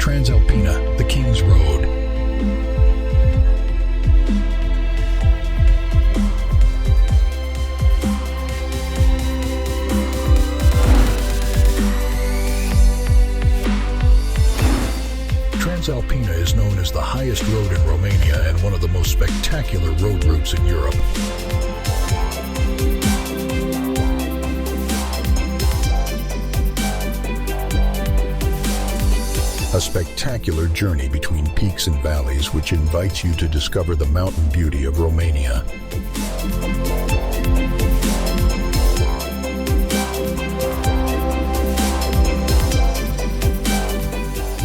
Transalpina, the King's Road. Transalpina is known as the highest road in Romania and one of the most spectacular road routes in Europe. A spectacular journey between peaks and valleys which invites you to discover the mountain beauty of Romania.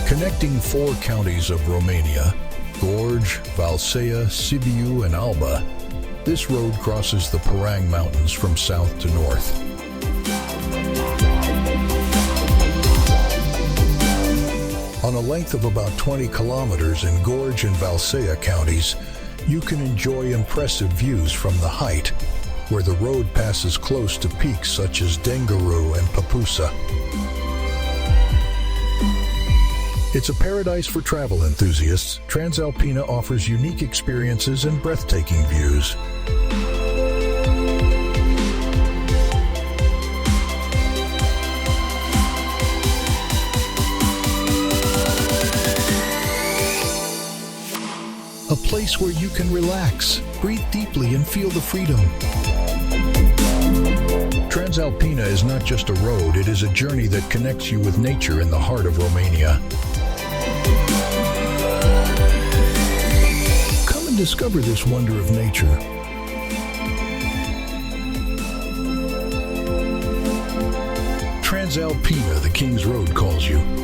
Connecting four counties of Romania, Gorj, Valsea, Sibiu, and Alba, this road crosses the Carpathian Mountains from south to north. On a length of about 20 kilometers in Gorj and Valsea counties, you can enjoy impressive views from the height, where the road passes close to peaks such as 𝗏𝗏 and 𝗏𝗏. It's a paradise for travel enthusiasts. Transalpina offers unique experiences and breathtaking views. A place where you can relax, breathe deeply, and feel the freedom. Transalpina is not just a road, it is a journey that connects you with nature in the heart of Romania. Come and discover this wonder of nature. Transalpina, the King's Road calls you.